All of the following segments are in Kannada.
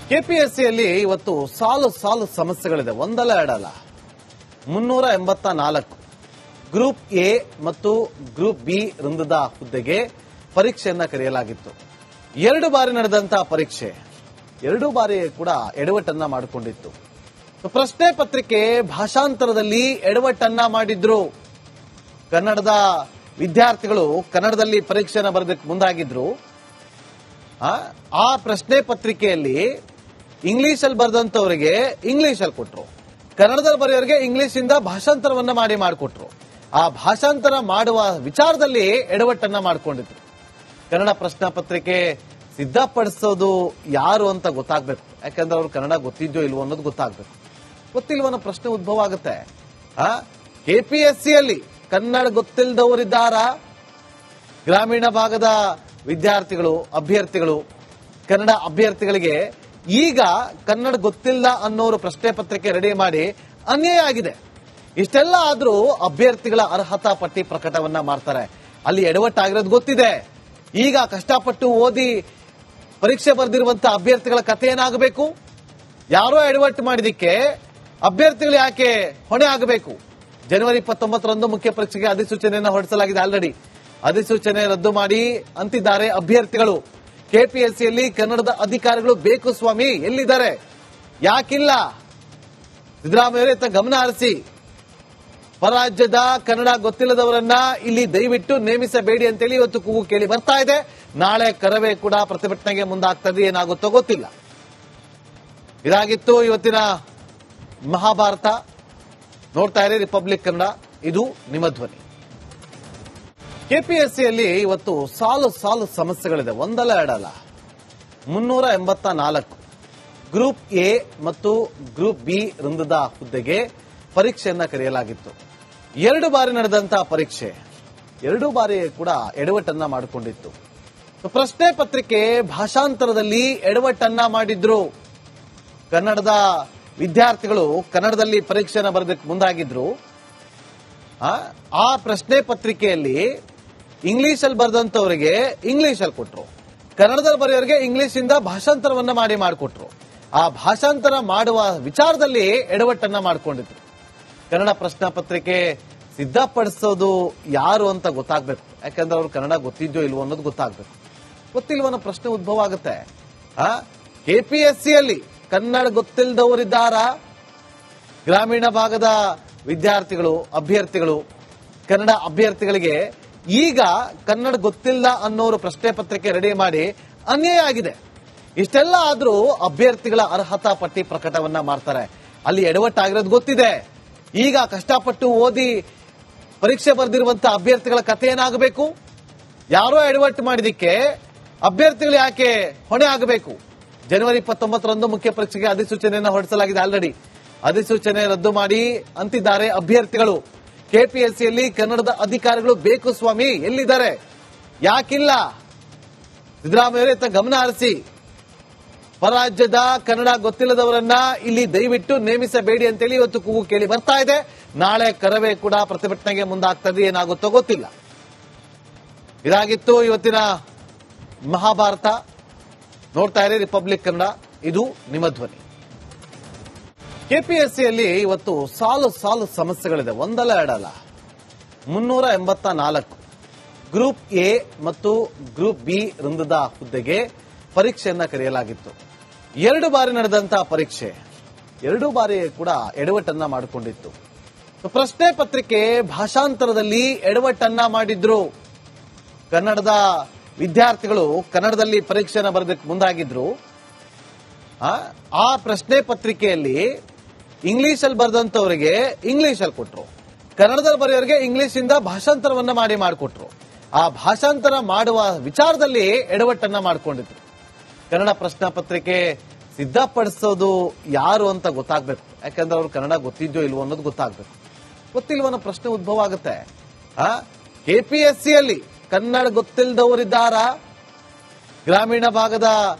ಕೆಪಿಎಸ್ಸಿಯಲ್ಲಿ ಇವತ್ತು ಸಾಲು ಸಾಲು ಸಮಸ್ಯೆಗಳಿದೆ. ಒಂದಲ್ಲ ಎರಡಲ್ಲ, 384 ಗ್ರೂಪ್ ಎ ಮತ್ತು ಗ್ರೂಪ್ ಬಿ ವೃಂದದ ಹುದ್ದೆಗೆ ಪರೀಕ್ಷೆಯನ್ನ ಕರೆಯಲಾಗಿತ್ತು. 2 ಬಾರಿ ನಡೆದಂತಹ ಪರೀಕ್ಷೆ 2 ಬಾರಿ ಕೂಡ ಎಡವಟ್ಟನ್ನ ಮಾಡಿಕೊಂಡಿತ್ತು. ಪ್ರಶ್ನೆ ಪತ್ರಿಕೆ ಭಾಷಾಂತರದಲ್ಲಿ ಎಡವಟ್ಟನ್ನ ಮಾಡಿದ್ರು. ಕನ್ನಡದ ವಿದ್ಯಾರ್ಥಿಗಳು ಕನ್ನಡದಲ್ಲಿ ಪರೀಕ್ಷೆಯನ್ನು ಬರೆದಕ್ಕೆ ಮುಂದಾಗಿದ್ರು. ಆ ಪ್ರಶ್ನೆ ಪತ್ರಿಕೆಯಲ್ಲಿ ಇಂಗ್ಲಿಷಲ್ಲಿ ಬರೆದಂತವರಿಗೆ ಇಂಗ್ಲಿಷಲ್ಲಿ ಕೊಟ್ರು, ಕನ್ನಡದಲ್ಲಿ ಬರೆಯೋರಿಗೆ ಇಂಗ್ಲಿಷ್ ಇಂದ ಭಾಷಾಂತರವನ್ನ ಮಾಡಿಕೊಟ್ರು. ಆ ಭಾಷಾಂತರ ಮಾಡುವ ವಿಚಾರದಲ್ಲಿ ಎಡವಟ್ಟನ್ನ ಮಾಡಿಕೊಂಡಿದ್ರು. ಕನ್ನಡ ಪ್ರಶ್ನೆ ಪತ್ರಿಕೆ ಸಿದ್ಧಪಡಿಸೋದು ಯಾರು ಅಂತ ಗೊತ್ತಾಗ್ಬೇಕು. ಯಾಕಂದ್ರೆ ಅವ್ರು ಕನ್ನಡ ಗೊತ್ತಿದ್ಯೋ ಇಲ್ವೋ ಅನ್ನೋದು ಗೊತ್ತಾಗ್ಬೇಕು. ಗೊತ್ತಿಲ್ವೋ ಅನ್ನೋ ಪ್ರಶ್ನೆ ಉದ್ಭವ ಆಗುತ್ತೆ. ಕೆಪಿಎಸ್ಸಿಯಲ್ಲಿ ಕನ್ನಡ ಗೊತ್ತಿಲ್ಲದವರಿದ್ದಾರ? ಗ್ರಾಮೀಣ ಭಾಗದ ವಿದ್ಯಾರ್ಥಿಗಳು, ಅಭ್ಯರ್ಥಿಗಳು, ಕನ್ನಡ ಅಭ್ಯರ್ಥಿಗಳಿಗೆ ಈಗ ಕನ್ನಡ ಗೊತ್ತಿಲ್ಲ ಅನ್ನೋರು ಪ್ರಶ್ನೆ ಪತ್ರಿಕೆ ರೆಡಿ ಮಾಡಿ ಅನ್ಯಾಯ ಆಗಿದೆ. ಇಷ್ಟೆಲ್ಲ ಆದ್ರೂ ಅಭ್ಯರ್ಥಿಗಳ ಅರ್ಹತಾ ಪಟ್ಟಿ ಪ್ರಕಟವನ್ನ ಮಾಡ್ತಾರೆ. ಅಲ್ಲಿ ಎಡವಟ್ಟಾಗಿರೋದು ಗೊತ್ತಿದೆ. ಈಗ ಕಷ್ಟಪಟ್ಟು ಓದಿ ಪರೀಕ್ಷೆ ಬರೆದಿರುವಂತಹ ಅಭ್ಯರ್ಥಿಗಳ ಕಥೆ ಏನಾಗಬೇಕು? ಯಾರೋ ಎಡವಟ್ಟು ಮಾಡಿದಕ್ಕೆ ಅಭ್ಯರ್ಥಿಗಳು ಯಾಕೆ ಹೊಣೆ ಆಗಬೇಕು? ಜನವರಿ 29ರಂದು ಮುಖ್ಯ ಪರೀಕ್ಷೆಗೆ ಅಧಿಸೂಚನೆಯನ್ನು ಹೊರಡಿಸಲಾಗಿದೆ. ಆಲ್ರೆಡಿ ಅಧಿಸೂಚನೆ ರದ್ದು ಮಾಡಿ ಅಂತಿದ್ದಾರೆ ಅಭ್ಯರ್ಥಿಗಳು. ಕೆಪಿಎಸ್ಸಿಯಲ್ಲಿ ಕನ್ನಡದ ಅಧಿಕಾರಿಗಳು ಬೇಕು ಸ್ವಾಮಿ, ಎಲ್ಲಿದ್ದಾರೆ? ಯಾಕಿಲ್ಲ? ಸಿದ್ದರಾಮಯ್ಯ ಗಮನ ಹರಿಸಿ ಪರಾಜ್ಯದ ಕನ್ನಡ ಗೊತ್ತಿಲ್ಲದವರನ್ನ ಇಲ್ಲಿ ದಯವಿಟ್ಟು ನೇಮಿಸಬೇಡಿ ಅಂತೇಳಿ ಇವತ್ತು ಕೂಗು ಕೇಳಿ ಬರ್ತಾ ಇದೆ. ನಾಳೆ ಕರವೇ ಕೂಡ ಪ್ರತಿಭಟನೆಗೆ ಮುಂದಾಗ್ತದೆ. ಏನಾಗುತ್ತೋ ಗೊತ್ತಿಲ್ಲ. ಇದಾಗಿತ್ತು ಇವತ್ತಿನ ಮಹಾಭಾರತ. ನೋಡ್ತಾ ಇರಿ ರಿಪಬ್ಲಿಕ್ ಕನ್ನಡ, ಇದು ನಿಮ್ಮ ಧ್ವನಿ. ಕೆಪಿಎಸ್ಸಿಯಲ್ಲಿ ಇವತ್ತು ಸಾಲು ಸಾಲು ಸಮಸ್ಯೆಗಳಿದೆ. ಒಂದಲ್ಲ ಎರಡಲ್ಲ, 384 ಗ್ರೂಪ್ ಎ ಮತ್ತು ಗ್ರೂಪ್ ಬಿ ವೃಂದದ ಹುದ್ದೆಗೆ ಪರೀಕ್ಷೆಯನ್ನ ಕರೆಯಲಾಗಿತ್ತು. 2 ಬಾರಿ ನಡೆದಂತಹ ಪರೀಕ್ಷೆ 2 ಬಾರಿ ಕೂಡ ಎಡವಟ್ಟನ್ನ ಮಾಡಿಕೊಂಡಿತ್ತು. ಪ್ರಶ್ನೆ ಪತ್ರಿಕೆ ಭಾಷಾಂತರದಲ್ಲಿ ಎಡವಟ್ಟನ್ನ ಮಾಡಿದ್ರು. ಕನ್ನಡದ ವಿದ್ಯಾರ್ಥಿಗಳು ಕನ್ನಡದಲ್ಲಿ ಪರೀಕ್ಷೆಯನ್ನು ಬರೆದಕ್ಕೆ ಮುಂದಾಗಿದ್ರು. ಆ ಪ್ರಶ್ನೆ ಪತ್ರಿಕೆಯಲ್ಲಿ ಇಂಗ್ಲಿಷಲ್ಲಿ ಬರೆದಂತವರಿಗೆ ಇಂಗ್ಲಿಷಲ್ಲಿ ಕೊಟ್ರು, ಕನ್ನಡದಲ್ಲಿ ಬರೆಯೋರಿಗೆ ಇಂಗ್ಲಿಷ್ ಇಂದ ಭಾಷಾಂತರವನ್ನ ಮಾಡಿಕೊಟ್ರು. ಆ ಭಾಷಾಂತರ ಮಾಡುವ ವಿಚಾರದಲ್ಲಿ ಎಡವಟ್ಟನ್ನ ಮಾಡಿಕೊಂಡಿದ್ರು. ಕನ್ನಡ ಪ್ರಶ್ನೆ ಪತ್ರಿಕೆ ಸಿದ್ಧಪಡಿಸೋದು ಯಾರು ಅಂತ ಗೊತ್ತಾಗ್ಬೇಕು. ಯಾಕಂದ್ರೆ ಅವ್ರು ಕನ್ನಡ ಗೊತ್ತಿದ್ಯೋ ಇಲ್ವೋ ಅನ್ನೋದು ಗೊತ್ತಾಗ್ಬೇಕು. ಗೊತ್ತಿಲ್ವೋ ಅನ್ನೋ ಪ್ರಶ್ನೆ ಉದ್ಭವ ಆಗುತ್ತೆ. ಕೆಪಿಎಸ್ಸಿಯಲ್ಲಿ ಕನ್ನಡ ಗೊತ್ತಿಲ್ಲದವರಿದ್ದಾರ? ಗ್ರಾಮೀಣ ಭಾಗದ ವಿದ್ಯಾರ್ಥಿಗಳು, ಅಭ್ಯರ್ಥಿಗಳು, ಕನ್ನಡ ಅಭ್ಯರ್ಥಿಗಳಿಗೆ ಈಗ ಕನ್ನಡ ಗೊತ್ತಿಲ್ಲ ಅನ್ನೋರು ಪ್ರಶ್ನೆ ಪತ್ರಿಕೆ ರೆಡಿ ಮಾಡಿ ಅನ್ಯಾಯ ಆಗಿದೆ. ಇಷ್ಟೆಲ್ಲ ಆದ್ರೂ ಅಭ್ಯರ್ಥಿಗಳ ಅರ್ಹತಾ ಪಟ್ಟಿ ಪ್ರಕಟವನ್ನ ಮಾಡ್ತಾರೆ. ಅಲ್ಲಿ ಎಡವಟ್ಟಾಗಿರೋದು ಗೊತ್ತಿದೆ. ಈಗ ಕಷ್ಟಪಟ್ಟು ಓದಿ ಪರೀಕ್ಷೆ ಬರೆದಿರುವಂತಹ ಅಭ್ಯರ್ಥಿಗಳ ಕಥೆ ಏನಾಗಬೇಕು? ಯಾರೋ ಎಡವಟ್ಟು ಮಾಡಿದಕ್ಕೆ ಅಭ್ಯರ್ಥಿಗಳು ಯಾಕೆ ಹೊಣೆ ಆಗಬೇಕು? ಜನವರಿ 29ರಂದು ಮುಖ್ಯ ಪರೀಕ್ಷೆಗೆ ಅಧಿಸೂಚನೆಯನ್ನು ಹೊರಡಿಸಲಾಗಿದೆ. ಆಲ್ರೆಡಿ ಅಧಿಸೂಚನೆ ರದ್ದು ಮಾಡಿ ಅಂತಿದ್ದಾರೆ ಅಭ್ಯರ್ಥಿಗಳು. ಕೆಪಿಎಸ್ಸಿಯಲ್ಲಿ ಕನ್ನಡದ ಅಧಿಕಾರಿಗಳು ಬೇಕು ಸ್ವಾಮಿ, ಎಲ್ಲಿದ್ದಾರೆ? ಯಾಕಿಲ್ಲ? ಸಿದ್ದರಾಮಯ್ಯ ಗಮನ ಹರಿಸಿ ಪರಾಜ್ಯದ ಕನ್ನಡ ಗೊತ್ತಿಲ್ಲದವರನ್ನ ಇಲ್ಲಿ ದಯವಿಟ್ಟು ನೇಮಿಸಬೇಡಿ ಅಂತೇಳಿ ಇವತ್ತು ಕೂಗು ಕೇಳಿ ಬರ್ತಾ ಇದೆ. ನಾಳೆ ಕರವೇ ಕೂಡ ಪ್ರತಿಭಟನೆಗೆ ಮುಂದಾಗ್ತದೆ. ಏನಾಗುತ್ತೋ ಗೊತ್ತಿಲ್ಲ. ಇದಾಗಿತ್ತು ಇವತ್ತಿನ ಮಹಾಭಾರತ. ನೋಡ್ತಾ ಇರಿ ರಿಪಬ್ಲಿಕ್ ಕನ್ನಡ, ಇದು ನಿಮ್ಮ ಧ್ವನಿ. ಕೆಪಿಎಸ್ಸಿಯಲ್ಲಿ ಇವತ್ತು ಸಾಲು ಸಾಲು ಸಮಸ್ಯೆಗಳಿದೆ. ಒಂದಲ್ಲ ಎರಡಲ್ಲ, 384 ಗ್ರೂಪ್ ಎ ಮತ್ತು ಗ್ರೂಪ್ ಬಿ ವೃಂದದ ಹುದ್ದೆಗೆ ಪರೀಕ್ಷೆಯನ್ನ ಕರೆಯಲಾಗಿತ್ತು. 2 ಬಾರಿ ನಡೆದಂತಹ ಪರೀಕ್ಷೆ 2 ಬಾರಿ ಕೂಡ ಎಡವಟ್ಟನ್ನ ಮಾಡಿಕೊಂಡಿತ್ತು. ಪ್ರಶ್ನೆ ಪತ್ರಿಕೆ ಭಾಷಾಂತರದಲ್ಲಿ ಎಡವಟ್ಟನ್ನ ಮಾಡಿದ್ರು. ಕನ್ನಡದ ವಿದ್ಯಾರ್ಥಿಗಳು ಕನ್ನಡದಲ್ಲಿ ಪರೀಕ್ಷೆಯನ್ನು ಬರೆದಕ್ಕೆ ಮುಂದಾಗಿದ್ರು. ಆ ಪ್ರಶ್ನೆ ಪತ್ರಿಕೆಯಲ್ಲಿ ಇಂಗ್ಲಿಷಲ್ಲಿ ಬರೆದಂತವರಿಗೆ ಇಂಗ್ಲಿಷಲ್ಲಿ ಕೊಟ್ರು, ಕನ್ನಡದಲ್ಲಿ ಬರೆಯೋರಿಗೆ ಇಂಗ್ಲಿಷ್ ಇಂದ ಭಾಷಾಂತರವನ್ನ ಮಾಡಿಕೊಟ್ರು. ಆ ಭಾಷಾಂತರ ಮಾಡುವ ವಿಚಾರದಲ್ಲಿ ಎಡವಟ್ಟನ್ನ ಮಾಡಿಕೊಂಡಿದ್ರು. ಕನ್ನಡ ಪ್ರಶ್ನೆ ಪತ್ರಿಕೆ ಸಿದ್ಧಪಡಿಸೋದು ಯಾರು ಅಂತ ಗೊತ್ತಾಗ್ಬೇಕು. ಯಾಕಂದ್ರೆ ಅವ್ರು ಕನ್ನಡ ಗೊತ್ತಿದ್ಯೋ ಇಲ್ವೋ ಅನ್ನೋದು ಗೊತ್ತಾಗ್ಬೇಕು. ಗೊತ್ತಿಲ್ವೋ ಅನ್ನೋ ಪ್ರಶ್ನೆ ಉದ್ಭವ ಆಗುತ್ತೆ. ಕೆಪಿಎಸ್ಸಿಯಲ್ಲಿ ಕನ್ನಡ ಗೊತ್ತಿಲ್ಲದವರಿದ್ದಾರ? ಗ್ರಾಮೀಣ ಭಾಗದ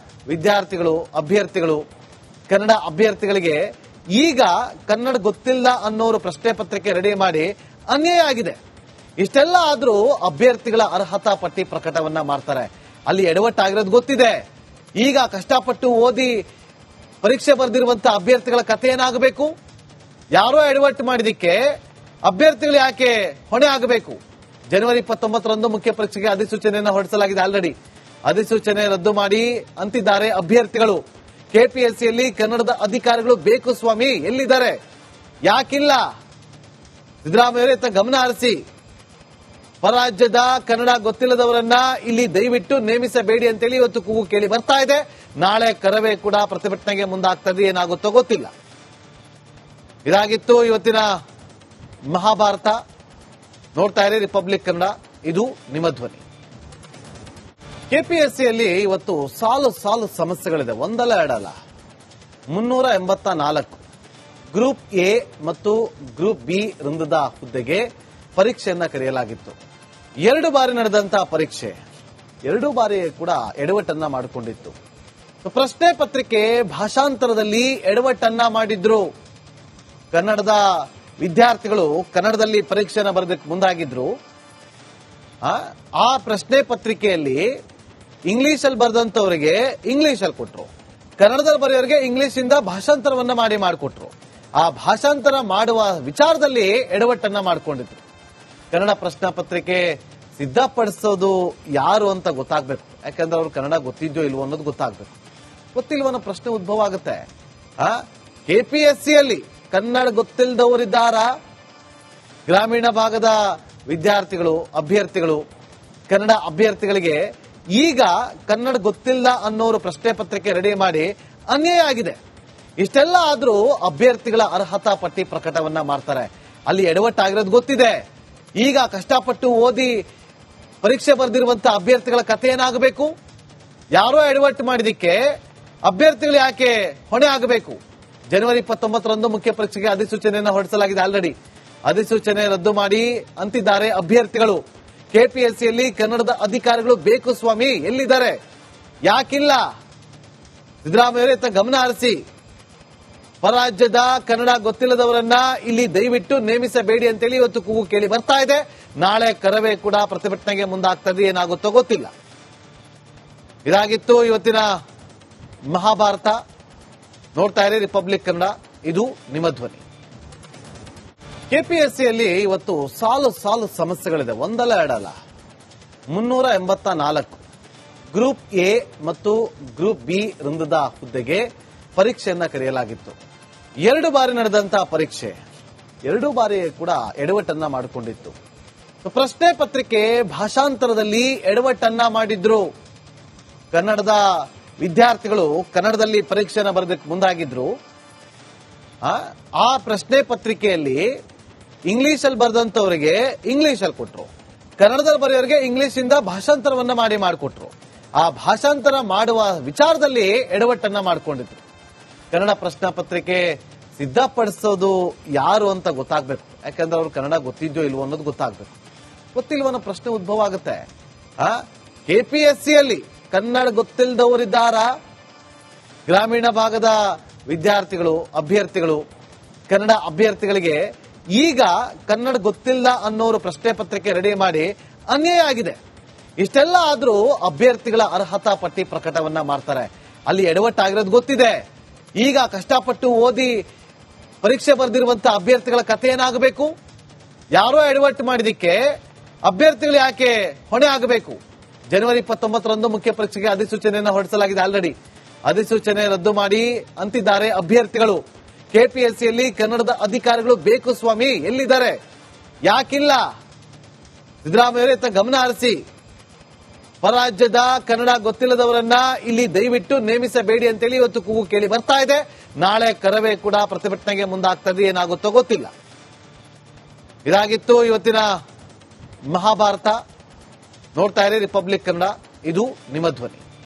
ವಿದ್ಯಾರ್ಥಿಗಳು, ಅಭ್ಯರ್ಥಿಗಳು, ಕನ್ನಡ ಅಭ್ಯರ್ಥಿಗಳಿಗೆ ಈಗ ಕನ್ನಡ ಗೊತ್ತಿಲ್ಲ ಅನ್ನೋರು ಪ್ರಶ್ನೆ ಪತ್ರಿಕೆ ರೆಡಿ ಮಾಡಿ ಅನ್ಯಾಯ ಆಗಿದೆ. ಇಷ್ಟೆಲ್ಲ ಆದ್ರೂ ಅಭ್ಯರ್ಥಿಗಳ ಅರ್ಹತಾ ಪಟ್ಟಿ ಪ್ರಕಟವನ್ನ ಮಾಡ್ತಾರೆ. ಅಲ್ಲಿ ಎಡವಟ್ಟಾಗಿರೋದು ಗೊತ್ತಿದೆ. ಈಗ ಕಷ್ಟಪಟ್ಟು ಓದಿ ಪರೀಕ್ಷೆ ಬರೆದಿರುವಂತಹ ಅಭ್ಯರ್ಥಿಗಳ ಕಥೆ ಏನಾಗಬೇಕು? ಯಾರೋ ಎಡವಟ್ಟು ಮಾಡಿದಕ್ಕೆ ಅಭ್ಯರ್ಥಿಗಳು ಯಾಕೆ ಹೊಣೆ ಆಗಬೇಕು? ಜನವರಿ 29ರಂದು ಮುಖ್ಯ ಪರೀಕ್ಷೆಗೆ ಅಧಿಸೂಚನೆಯನ್ನು ಹೊರಡಿಸಲಾಗಿದೆ. ಆಲ್ರೆಡಿ ಅಧಿಸೂಚನೆ ರದ್ದು ಮಾಡಿ ಅಂತಿದ್ದಾರೆ ಅಭ್ಯರ್ಥಿಗಳು. ಕೆಪಿಎಸ್ಸಿಯಲ್ಲಿ ಕನ್ನಡದ ಅಧಿಕಾರಿಗಳು ಬೇಕು ಸ್ವಾಮಿ, ಎಲ್ಲಿದ್ದಾರೆ? ಯಾಕಿಲ್ಲ? ಸಿದ್ದರಾಮಯ್ಯ ಗಮನ ಹರಿಸಿ, ಪರಾಜ್ಯದ ಕನ್ನಡ ಗೊತ್ತಿಲ್ಲದವರನ್ನ ಇಲ್ಲಿ ದಯವಿಟ್ಟು ನೇಮಿಸಬೇಡಿ ಅಂತೇಳಿ ಇವತ್ತು ಕೂಗು ಕೇಳಿ ಬರ್ತಾ ಇದೆ. ನಾಳೆ ಕರವೇ ಕೂಡ ಪ್ರತಿಭಟನೆಗೆ ಮುಂದಾಗ್ತದೆ, ಏನಾಗುತ್ತೋ ಗೊತ್ತಿಲ್ಲ. ಇದಾಗಿತ್ತು ಇವತ್ತಿನ ಮಹಾಭಾರತ. ನೋಡ್ತಾ ಇರಿ ರಿಪಬ್ಲಿಕ್ ಕನ್ನಡ, ಇದು ನಿಮ್ಮ ಧ್ವನಿ. ಕೆಪಿಎಸ್ಸಿಯಲ್ಲಿ ಇವತ್ತು ಸಾಲು ಸಾಲು ಸಮಸ್ಯೆಗಳಿದೆ, ಒಂದಲ್ಲ ಎರಡಲ್ಲ. 384 ಗ್ರೂಪ್ ಎ ಮತ್ತು ಗ್ರೂಪ್ ಬಿ ವೃಂದದ ಹುದ್ದೆಗೆ ಪರೀಕ್ಷೆಯನ್ನ ಕರೆಯಲಾಗಿತ್ತು. 2 ಬಾರಿ ನಡೆದಂತಹ ಪರೀಕ್ಷೆ 2 ಬಾರಿ ಕೂಡ ಎಡವಟ್ಟನ್ನ ಮಾಡಿಕೊಂಡಿತ್ತು. ಪ್ರಶ್ನೆ ಪತ್ರಿಕೆ ಭಾಷಾಂತರದಲ್ಲಿ ಎಡವಟ್ಟನ್ನ ಮಾಡಿದ್ರು. ಕನ್ನಡದ ವಿದ್ಯಾರ್ಥಿಗಳು ಕನ್ನಡದಲ್ಲಿ ಪರೀಕ್ಷೆಯನ್ನು ಬರೆದಕ್ಕೆ ಮುಂದಾಗಿದ್ರು. ಆ ಪ್ರಶ್ನೆ ಪತ್ರಿಕೆಯಲ್ಲಿ ಇಂಗ್ಲಿಷಲ್ಲಿ ಬರೆದಂತವರಿಗೆ ಇಂಗ್ಲಿಷಲ್ಲಿ ಕೊಟ್ರು, ಕನ್ನಡದಲ್ಲಿ ಬರೆಯೋರಿಗೆ ಇಂಗ್ಲಿಷ್ ಇಂದ ಭಾಷಾಂತರವನ್ನ ಮಾಡಿಕೊಟ್ರು. ಆ ಭಾಷಾಂತರ ಮಾಡುವ ವಿಚಾರದಲ್ಲಿ ಎಡವಟ್ಟನ್ನ ಮಾಡಿಕೊಂಡಿದ್ರು. ಕನ್ನಡ ಪ್ರಶ್ನೆ ಪತ್ರಿಕೆ ಸಿದ್ಧಪಡಿಸೋದು ಯಾರು ಅಂತ ಗೊತ್ತಾಗಬೇಕು. ಯಾಕಂದ್ರೆ ಅವ್ರು ಕನ್ನಡ ಗೊತ್ತಿದ್ಯೋ ಇಲ್ವೋ ಅನ್ನೋದು ಗೊತ್ತಾಗಬೇಕು. ಗೊತ್ತಿಲ್ವೋ ಅನ್ನೋ ಪ್ರಶ್ನೆ ಉದ್ಭವ ಆಗುತ್ತೆ. ಕೆಪಿಎಸ್ಸಿಯಲ್ಲಿ ಕನ್ನಡ ಗೊತ್ತಿಲ್ಲದವರಿದ್ದಾರ? ಗ್ರಾಮೀಣ ಭಾಗದ ವಿದ್ಯಾರ್ಥಿಗಳು, ಅಭ್ಯರ್ಥಿಗಳು, ಕನ್ನಡ ಅಭ್ಯರ್ಥಿಗಳಿಗೆ ಈಗ ಕನ್ನಡ ಗೊತ್ತಿಲ್ಲ ಅನ್ನೋರು ಪ್ರಶ್ನೆ ಪತ್ರಿಕೆ ರೆಡಿ ಮಾಡಿ ಅನ್ಯಾಯ ಆಗಿದೆ. ಇಷ್ಟೆಲ್ಲ ಆದ್ರೂ ಅಭ್ಯರ್ಥಿಗಳ ಅರ್ಹತಾ ಪಟ್ಟಿ ಪ್ರಕಟವನ್ನ ಮಾಡ್ತಾರೆ. ಅಲ್ಲಿ ಎಡವಟ್ಟಾಗಿರೋದು ಗೊತ್ತಿದೆ. ಈಗ ಕಷ್ಟಪಟ್ಟು ಓದಿ ಪರೀಕ್ಷೆ ಬರೆದಿರುವಂತಹ ಅಭ್ಯರ್ಥಿಗಳ ಕಥೆ ಏನಾಗಬೇಕು? ಯಾರೋ ಎಡವಟ್ಟು ಮಾಡಿದಕ್ಕೆ ಅಭ್ಯರ್ಥಿಗಳು ಯಾಕೆ ಹೊಣೆ ಆಗಬೇಕು? ಜನವರಿ 29ರಂದು ಮುಖ್ಯ ಪರೀಕ್ಷೆಗೆ ಅಧಿಸೂಚನೆಯನ್ನು ಹೊರಡಿಸಲಾಗಿದೆ. ಆಲ್ರೆಡಿ ಅಧಿಸೂಚನೆ ರದ್ದು ಮಾಡಿ ಅಂತಿದ್ದಾರೆ ಅಭ್ಯರ್ಥಿಗಳು. ಕೆಪಿಎಸ್ಸಿಯಲ್ಲಿ ಕನ್ನಡದ ಅಧಿಕಾರಿಗಳು ಬೇಕು ಸ್ವಾಮಿ, ಎಲ್ಲಿದ್ದಾರೆ? ಯಾಕಿಲ್ಲ? ಸಿದ್ದರಾಮಯ್ಯ ಗಮನ ಹರಿಸಿ, ಪರಾಜ್ಯದ ಕನ್ನಡ ಗೊತ್ತಿಲ್ಲದವರನ್ನ ಇಲ್ಲಿ ದಯವಿಟ್ಟು ನೇಮಿಸಬೇಡಿ ಅಂತೇಳಿ ಇವತ್ತು ಕೂಗು ಕೇಳಿ ಬರ್ತಾ ಇದೆ. ನಾಳೆ ಕರವೇ ಕೂಡ ಪ್ರತಿಭಟನೆಗೆ ಮುಂದಾಗ್ತದೆ, ಏನಾಗುತ್ತೋ ಗೊತ್ತಿಲ್ಲ. ಇದಾಗಿತ್ತು ಇವತ್ತಿನ ಮಹಾಭಾರತ. ನೋಡ್ತಾ ಇರಿ ರಿಪಬ್ಲಿಕ್ ಕನ್ನಡ, ಇದು ನಿಮ್ಮ ಧ್ವನಿ. ಕೆಪಿಎಸ್ಸಿಯಲ್ಲಿ ಇವತ್ತು ಸಾಲು ಸಾಲು ಸಮಸ್ಯೆಗಳಿದೆ, ಒಂದಲ್ಲ ಎರಡಲ್ಲ. 384 ಗ್ರೂಪ್ ಎ ಮತ್ತು ಗ್ರೂಪ್ ಬಿ ವೃಂದದ ಹುದ್ದೆಗೆ ಪರೀಕ್ಷೆಯನ್ನ ಕರೆಯಲಾಗಿತ್ತು. 2 ಬಾರಿ ನಡೆದಂತಹ ಪರೀಕ್ಷೆ 2 ಬಾರಿ ಕೂಡ ಎಡವಟ್ಟನ್ನ ಮಾಡಿಕೊಂಡಿತ್ತು. ಪ್ರಶ್ನೆ ಪತ್ರಿಕೆ ಭಾಷಾಂತರದಲ್ಲಿ ಎಡವಟ್ಟನ್ನ ಮಾಡಿದ್ರು. ಕನ್ನಡದ ವಿದ್ಯಾರ್ಥಿಗಳು ಕನ್ನಡದಲ್ಲಿ ಪರೀಕ್ಷೆಯನ್ನು ಬರೆದಕ್ಕೆ ಮುಂದಾಗಿದ್ರು. ಆ ಪ್ರಶ್ನೆ ಪತ್ರಿಕೆಯಲ್ಲಿ ಇಂಗ್ಲಿಷಲ್ಲಿ ಬರೆದಂತವರಿಗೆ ಇಂಗ್ಲಿಷಲ್ಲಿ ಕೊಟ್ರು, ಕನ್ನಡದಲ್ಲಿ ಬರೆಯೋರಿಗೆ ಇಂಗ್ಲಿಷ್ ಇಂದ ಭಾಷಾಂತರವನ್ನ ಮಾಡಿಕೊಟ್ರು. ಆ ಭಾಷಾಂತರ ಮಾಡುವ ವಿಚಾರದಲ್ಲಿ ಎಡವಟ್ಟನ್ನ ಮಾಡಿಕೊಂಡಿದ್ರು. ಕನ್ನಡ ಪ್ರಶ್ನೆ ಪತ್ರಿಕೆ ಸಿದ್ಧಪಡಿಸೋದು ಯಾರು ಅಂತ ಗೊತ್ತಾಗಬೇಕು. ಯಾಕಂದ್ರೆ ಅವ್ರು ಕನ್ನಡ ಗೊತ್ತಿದ್ಯೋ ಇಲ್ವೋ ಅನ್ನೋದು ಗೊತ್ತಾಗಬೇಕು. ಗೊತ್ತಿಲ್ವೋ ಅನ್ನೋ ಪ್ರಶ್ನೆ ಉದ್ಭವ ಆಗುತ್ತೆ. ಕೆಪಿಎಸ್ಸಿಯಲ್ಲಿ ಕನ್ನಡ ಗೊತ್ತಿಲ್ಲದವರಿದ್ದಾರ? ಗ್ರಾಮೀಣ ಭಾಗದ ವಿದ್ಯಾರ್ಥಿಗಳು, ಅಭ್ಯರ್ಥಿಗಳು, ಕನ್ನಡ ಅಭ್ಯರ್ಥಿಗಳಿಗೆ ಈಗ ಕನ್ನಡ ಗೊತ್ತಿಲ್ಲ ಅನ್ನೋರು ಪ್ರಶ್ನೆ ಪತ್ರಿಕೆ ರೆಡಿ ಮಾಡಿ ಅನ್ಯಾಯ ಆಗಿದೆ. ಇಷ್ಟೆಲ್ಲ ಆದ್ರೂ ಅಭ್ಯರ್ಥಿಗಳ ಅರ್ಹತಾ ಪಟ್ಟಿ ಪ್ರಕಟವನ್ನ ಮಾಡ್ತಾರೆ. ಅಲ್ಲಿ ಎಡವಟ್ಟಾಗಿರೋದು ಗೊತ್ತಿದೆ. ಈಗ ಕಷ್ಟಪಟ್ಟು ಓದಿ ಪರೀಕ್ಷೆ ಬರೆದಿರುವಂತಹ ಅಭ್ಯರ್ಥಿಗಳ ಕಥೆ ಏನಾಗಬೇಕು? ಯಾರೋ ಎಡವಟ್ಟು ಮಾಡಿದಕ್ಕೆ ಅಭ್ಯರ್ಥಿಗಳು ಯಾಕೆ ಹೊಣೆ ಆಗಬೇಕು? ಜನವರಿ 29ರಂದು ಮುಖ್ಯ ಪರೀಕ್ಷೆಗೆ ಅಧಿಸೂಚನೆಯನ್ನು ಹೊರಡಿಸಲಾಗಿದೆ. ಆಲ್ರೆಡಿ ಅಧಿಸೂಚನೆ ರದ್ದು ಮಾಡಿ ಅಂತಿದ್ದಾರೆ ಅಭ್ಯರ್ಥಿಗಳು. ಕೆಪಿಎಸ್ಸಿಯಲ್ಲಿ ಕನ್ನಡದ ಅಧಿಕಾರಿಗಳು ಬೇಕು ಸ್ವಾಮಿ, ಎಲ್ಲಿದ್ದಾರೆ? ಯಾಕಿಲ್ಲ? ಸಿದ್ದರಾಮಯ್ಯ ಗಮನ ಹರಿಸಿ, ಪರಾಜ್ಯದ ಕನ್ನಡ ಗೊತ್ತಿಲ್ಲದವರನ್ನ ಇಲ್ಲಿ ದಯವಿಟ್ಟು ನೇಮಿಸಬೇಡಿ ಅಂತೇಳಿ ಇವತ್ತು ಕೂಗು ಕೇಳಿ ಬರ್ತಾ ಇದೆ. ನಾಳೆ ಕರವೇ ಕೂಡ ಪ್ರತಿಭಟನೆಗೆ ಮುಂದಾಗ್ತದೆ, ಏನಾಗುತ್ತೋ ಗೊತ್ತಿಲ್ಲ. ಇದಾಗಿತ್ತು ಇವತ್ತಿನ ಮಹಾಭಾರತ. ನೋಡ್ತಾ ಇರಿ ರಿಪಬ್ಲಿಕ್ ಕನ್ನಡ, ಇದು ನಿಮ್ಮ ಧ್ವನಿ.